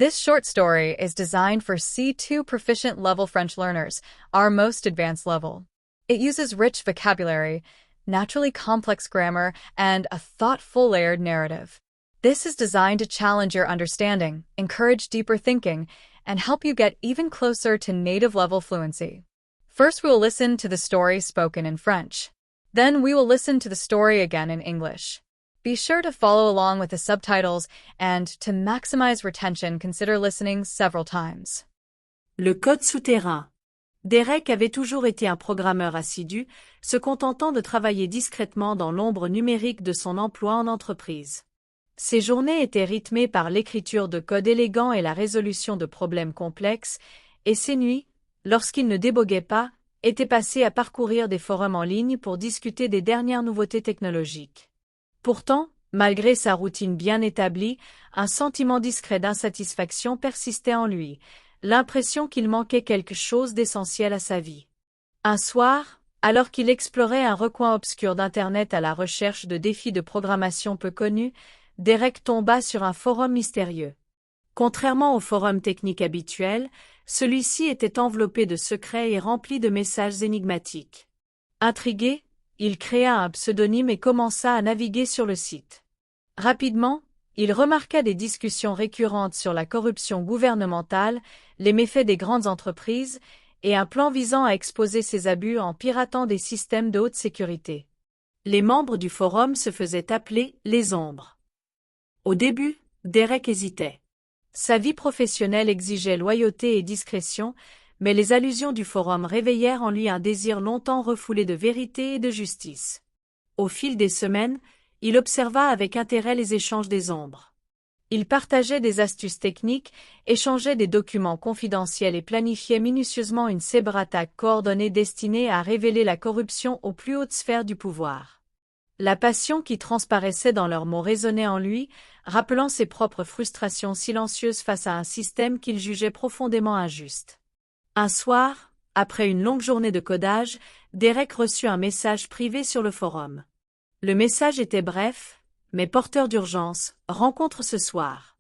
This short story is designed for C2 proficient level French learners, our most advanced level. It uses rich vocabulary, naturally complex grammar, and a thoughtful layered narrative. This is designed to challenge your understanding, encourage deeper thinking, and help you get even closer to native level fluency. First, we will listen to the story spoken in French. Then we will listen to the story again in English. Be sure to follow along with the subtitles, and to maximize retention, consider listening several times. Le code souterrain. Derek avait toujours été un programmeur assidu, se contentant de travailler discrètement dans l'ombre numérique de son emploi en entreprise. Ses journées étaient rythmées par l'écriture de code élégant et la résolution de problèmes complexes, et ses nuits, lorsqu'il ne déboguait pas, étaient passées à parcourir des forums en ligne pour discuter des dernières nouveautés technologiques. Pourtant, malgré sa routine bien établie, un sentiment discret d'insatisfaction persistait en lui, l'impression qu'il manquait quelque chose d'essentiel à sa vie. Un soir, alors qu'il explorait un recoin obscur d'Internet à la recherche de défis de programmation peu connus, Derek tomba sur un forum mystérieux. Contrairement au forum technique habituel, celui-ci était enveloppé de secrets et rempli de messages énigmatiques. Intrigué, il créa un pseudonyme et commença à naviguer sur le site. Rapidement, il remarqua des discussions récurrentes sur la corruption gouvernementale, les méfaits des grandes entreprises, et un plan visant à exposer ces abus en piratant des systèmes de haute sécurité. Les membres du forum se faisaient appeler les ombres. Au début, Derek hésitait. Sa vie professionnelle exigeait loyauté et discrétion, mais les allusions du forum réveillèrent en lui un désir longtemps refoulé de vérité et de justice. Au fil des semaines, il observa avec intérêt les échanges des ombres. Ils partageaient des astuces techniques, échangeaient des documents confidentiels et planifiaient minutieusement une cyberattaque coordonnée destinée à révéler la corruption aux plus hautes sphères du pouvoir. La passion qui transparaissait dans leurs mots résonnait en lui, rappelant ses propres frustrations silencieuses face à un système qu'il jugeait profondément injuste. Un soir, après une longue journée de codage, Derek reçut un message privé sur le forum. Le message était bref, mais porteur d'urgence. Rencontre ce soir.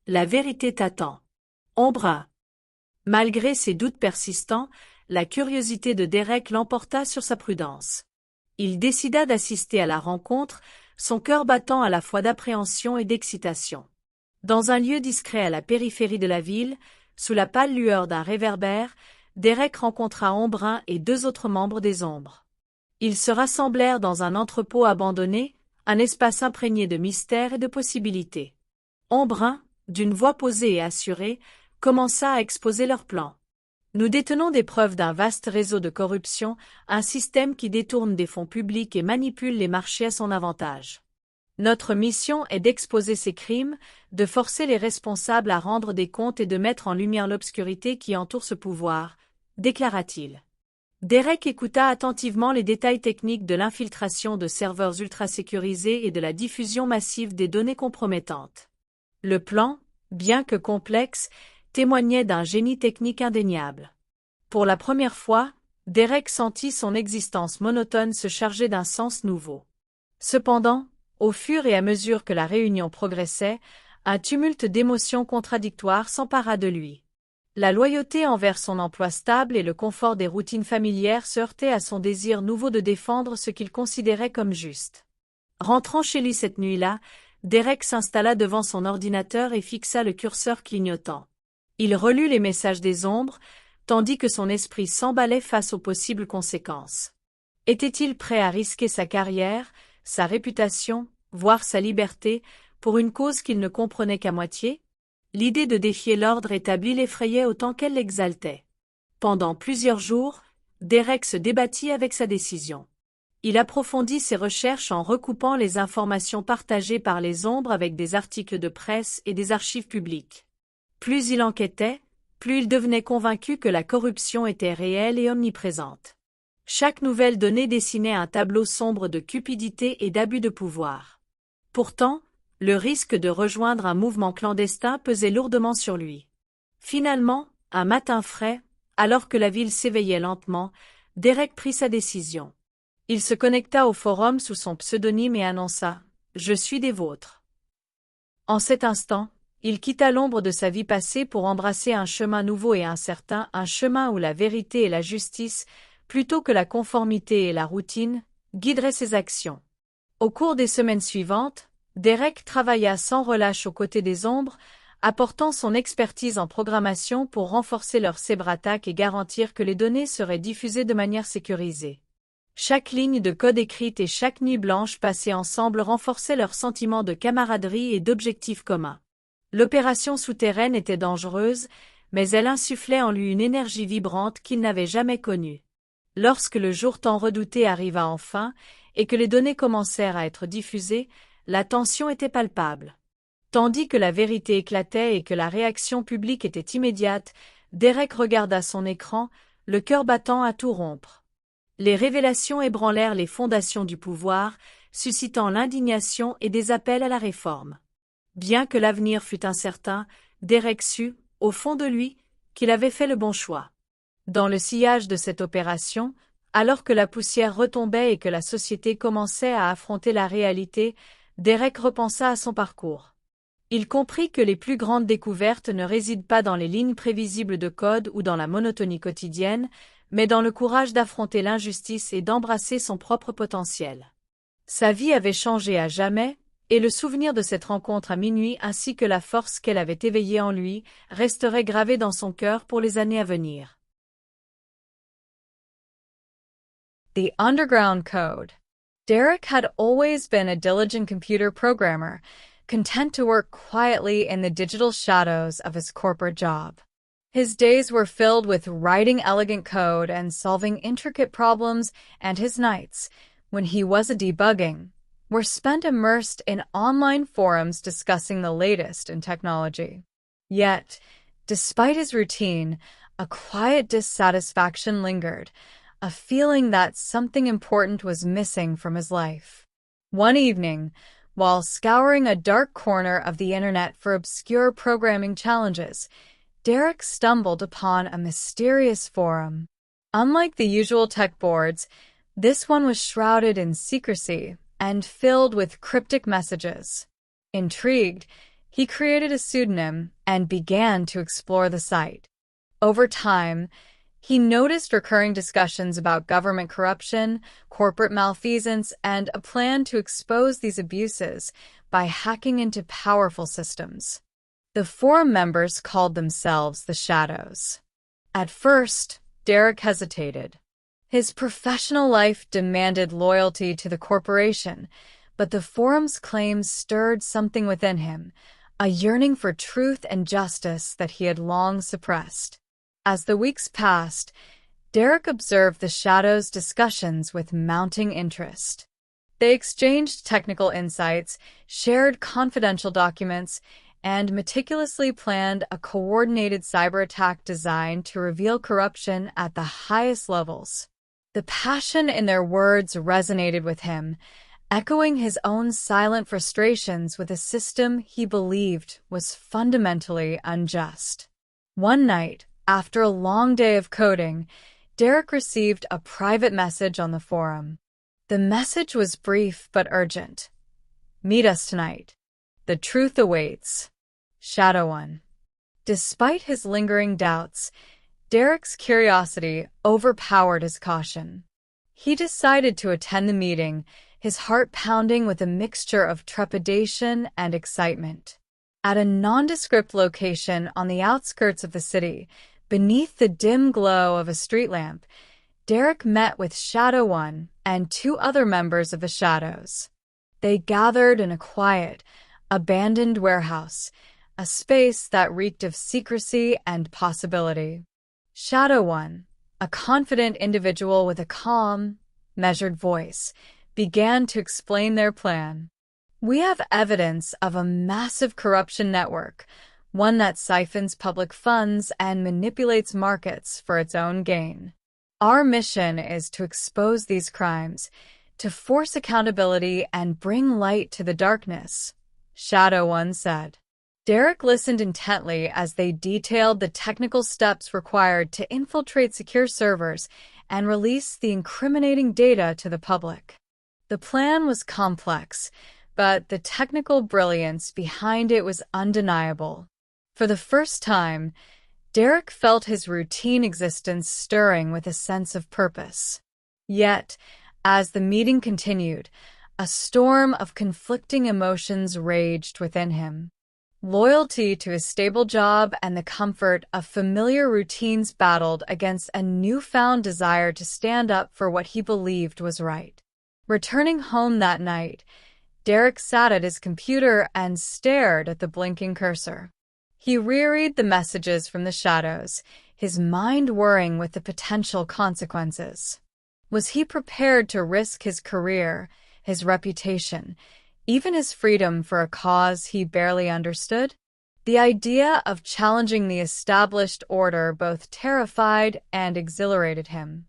La vérité t'attend. Ombre 1. Malgré ses doutes persistants, la curiosité de Derek l'emporta sur sa prudence. Il décida d'assister à la rencontre, son cœur battant à la fois d'appréhension et d'excitation. Dans un lieu discret à la périphérie de la ville, sous la pâle lueur d'un réverbère, Derek rencontra Ombre 1 et 2 autres membres des Ombres. Ils se rassemblèrent dans un entrepôt abandonné, un espace imprégné de mystères et de possibilités. Ombre 1, d'une voix posée et assurée, commença à exposer leurs plans. Nous détenons des preuves d'un vaste réseau de corruption, un système qui détourne des fonds publics et manipule les marchés à son avantage. Notre mission est d'exposer ces crimes, de forcer les responsables à rendre des comptes et de mettre en lumière l'obscurité qui entoure ce pouvoir, déclara-t-il. Derek écouta attentivement les détails techniques de l'infiltration de serveurs ultra-sécurisés et de la diffusion massive des données compromettantes. Le plan, bien que complexe, témoignait d'un génie technique indéniable. Pour la première fois, Derek sentit son existence monotone se charger d'un sens nouveau. Cependant, au fur et à mesure que la réunion progressait, un tumulte d'émotions contradictoires s'empara de lui. La loyauté envers son emploi stable et le confort des routines familières se heurtaient à son désir nouveau de défendre ce qu'il considérait comme juste. Rentrant chez lui cette nuit-là, Derek s'installa devant son ordinateur et fixa le curseur clignotant. Il relut les messages des ombres, tandis que son esprit s'emballait face aux possibles conséquences. Était-il prêt à risquer sa carrière, sa réputation, voire sa liberté, pour une cause qu'il ne comprenait qu'à moitié? L'idée de défier l'ordre établi l'effrayait autant qu'elle l'exaltait. Pendant plusieurs jours, Derek se débattit avec sa décision. Il approfondit ses recherches en recoupant les informations partagées par les ombres avec des articles de presse et des archives publiques. Plus il enquêtait, plus il devenait convaincu que la corruption était réelle et omniprésente. Chaque nouvelle donnée dessinait un tableau sombre de cupidité et d'abus de pouvoir. Pourtant, le risque de rejoindre un mouvement clandestin pesait lourdement sur lui. Finalement, un matin frais, alors que la ville s'éveillait lentement, Derek prit sa décision. Il se connecta au forum sous son pseudonyme et annonça « Je suis des vôtres ». En cet instant, Il quitta l'ombre de sa vie passée pour embrasser un chemin nouveau et incertain, un chemin où la vérité et la justice, plutôt que la conformité et la routine, guideraient ses actions. Au cours des semaines suivantes, Derek travailla sans relâche aux côtés des ombres, apportant son expertise en programmation pour renforcer leur cyberattaque et garantir que les données seraient diffusées de manière sécurisée. Chaque ligne de code écrite et chaque nuit blanche passée ensemble renforçaient leur sentiment de camaraderie et d'objectifs communs. L'opération souterraine était dangereuse, mais elle insufflait en lui une énergie vibrante qu'il n'avait jamais connue. Lorsque le jour tant redouté arriva enfin, et que les données commencèrent à être diffusées, la tension était palpable. Tandis que la vérité éclatait et que la réaction publique était immédiate, Derek regarda son écran, le cœur battant à tout rompre. Les révélations ébranlèrent les fondations du pouvoir, suscitant l'indignation et des appels à la réforme. Bien que l'avenir fût incertain, Derek sut, au fond de lui, qu'il avait fait le bon choix. Dans le sillage de cette opération, alors que la poussière retombait et que la société commençait à affronter la réalité, Derek repensa à son parcours. Il comprit que les plus grandes découvertes ne résident pas dans les lignes prévisibles de code ou dans la monotonie quotidienne, mais dans le courage d'affronter l'injustice et d'embrasser son propre potentiel. Sa vie avait changé à jamais, et le souvenir de cette rencontre à minuit ainsi que la force qu'elle avait éveillée en lui resterait gravé dans son cœur pour les années à venir. The Underground Code. Derek had always been a diligent computer programmer, content to work quietly in the digital shadows of his corporate job. His days were filled with writing elegant code and solving intricate problems, and his nights, when he wasn't debugging, were spent immersed in online forums discussing the latest in technology. Yet, despite his routine, a quiet dissatisfaction lingered, a feeling that something important was missing from his life. One evening, while scouring a dark corner of the internet for obscure programming challenges, Derek stumbled upon a mysterious forum. Unlike the usual tech boards, this one was shrouded in secrecy and filled with cryptic messages. Intrigued, he created a pseudonym and began to explore the site. Over time, he noticed recurring discussions about government corruption, corporate malfeasance, and a plan to expose these abuses by hacking into powerful systems. The forum members called themselves the Shadows. At first, Derek hesitated. His professional life demanded loyalty to the corporation, but the forum's claims stirred something within him, a yearning for truth and justice that he had long suppressed. As the weeks passed, Derek observed the Shadows' discussions with mounting interest. They exchanged technical insights, shared confidential documents, and meticulously planned a coordinated cyber attack designed to reveal corruption at the highest levels. The passion in their words resonated with him, echoing his own silent frustrations with a system he believed was fundamentally unjust. One night, after a long day of coding, Derek received a private message on the forum. The message was brief but urgent. "Meet us tonight. The truth awaits. Shadow One." Despite his lingering doubts, Derek's curiosity overpowered his caution. He decided to attend the meeting, his heart pounding with a mixture of trepidation and excitement. At a nondescript location on the outskirts of the city, beneath the dim glow of a street lamp, Derek met with Shadow One and two other members of the Shadows. They gathered in a quiet, abandoned warehouse, a space that reeked of secrecy and possibility. Shadow One, a confident individual with a calm, measured voice, began to explain their plan. "We have evidence of a massive corruption network, one that siphons public funds and manipulates markets for its own gain. Our mission is to expose these crimes, to force accountability and bring light to the darkness," Shadow One said. Derek listened intently as they detailed the technical steps required to infiltrate secure servers and release the incriminating data to the public. The plan was complex, but the technical brilliance behind it was undeniable. For the first time, Derek felt his routine existence stirring with a sense of purpose. Yet, as the meeting continued, a storm of conflicting emotions raged within him. Loyalty to his stable job and the comfort of familiar routines battled against a newfound desire to stand up for what he believed was right. Returning home that night, Derek sat at his computer and stared at the blinking cursor. He reread the messages from the shadows, his mind whirring with the potential consequences. Was he prepared to risk his career, his reputation, even his freedom for a cause he barely understood? The idea of challenging the established order both terrified and exhilarated him.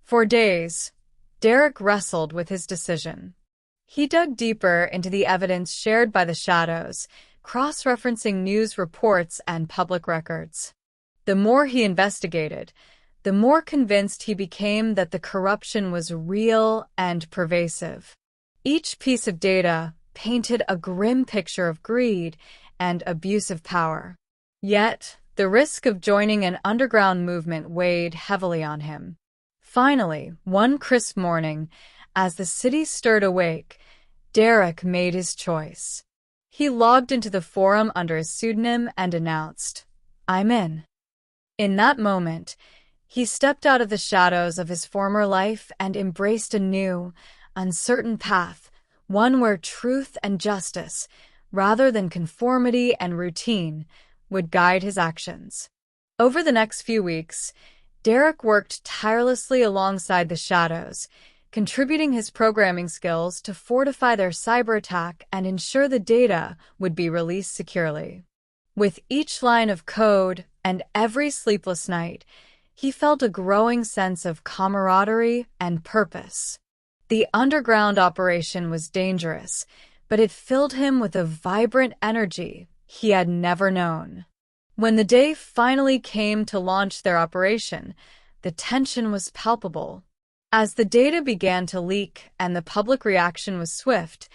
For days, Derek wrestled with his decision. He dug deeper into the evidence shared by the shadows, cross-referencing news reports and public records. The more he investigated, the more convinced he became that the corruption was real and pervasive. Each piece of data painted a grim picture of greed and abuse of power. Yet, the risk of joining an underground movement weighed heavily on him. Finally, one crisp morning, as the city stirred awake, Derek made his choice. He logged into the forum under his pseudonym and announced, "I'm in." In that moment, he stepped out of the shadows of his former life and embraced a new, uncertain path, one where truth and justice, rather than conformity and routine, would guide his actions. Over the next few weeks, Derek worked tirelessly alongside the shadows, contributing his programming skills to fortify their cyber attack and ensure the data would be released securely. With each line of code and every sleepless night, he felt a growing sense of camaraderie and purpose. The underground operation was dangerous, but it filled him with a vibrant energy he had never known. When the day finally came to launch their operation, the tension was palpable. As the data began to leak and the public reaction was swift,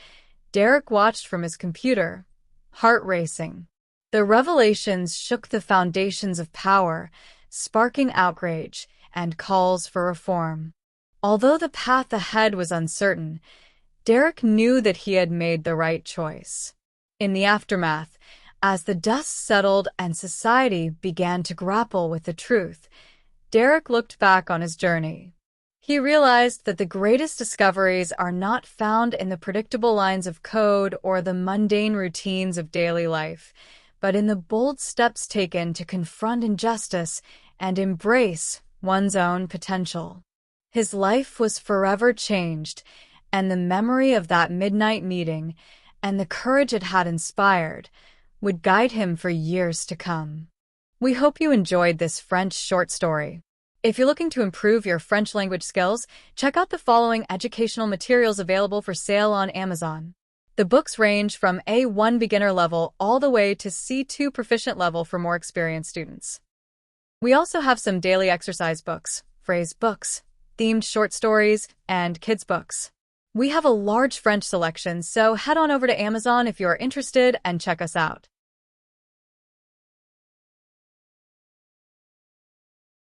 Derek watched from his computer, heart racing. The revelations shook the foundations of power, sparking outrage and calls for reform. Although the path ahead was uncertain, Derek knew that he had made the right choice. In the aftermath, as the dust settled and society began to grapple with the truth, Derek looked back on his journey. He realized that the greatest discoveries are not found in the predictable lines of code or the mundane routines of daily life, but in the bold steps taken to confront injustice and embrace one's own potential. His life was forever changed, and the memory of that midnight meeting and the courage it had inspired would guide him for years to come. We hope you enjoyed this French short story. If you're looking to improve your French language skills, check out the following educational materials available for sale on Amazon. The books range from A1 beginner level all the way to C2 proficient level for more experienced students. We also have some daily exercise books, phrase books, themed short stories, and kids' books. We have a large French selection, so head on over to Amazon if you are interested and check us out.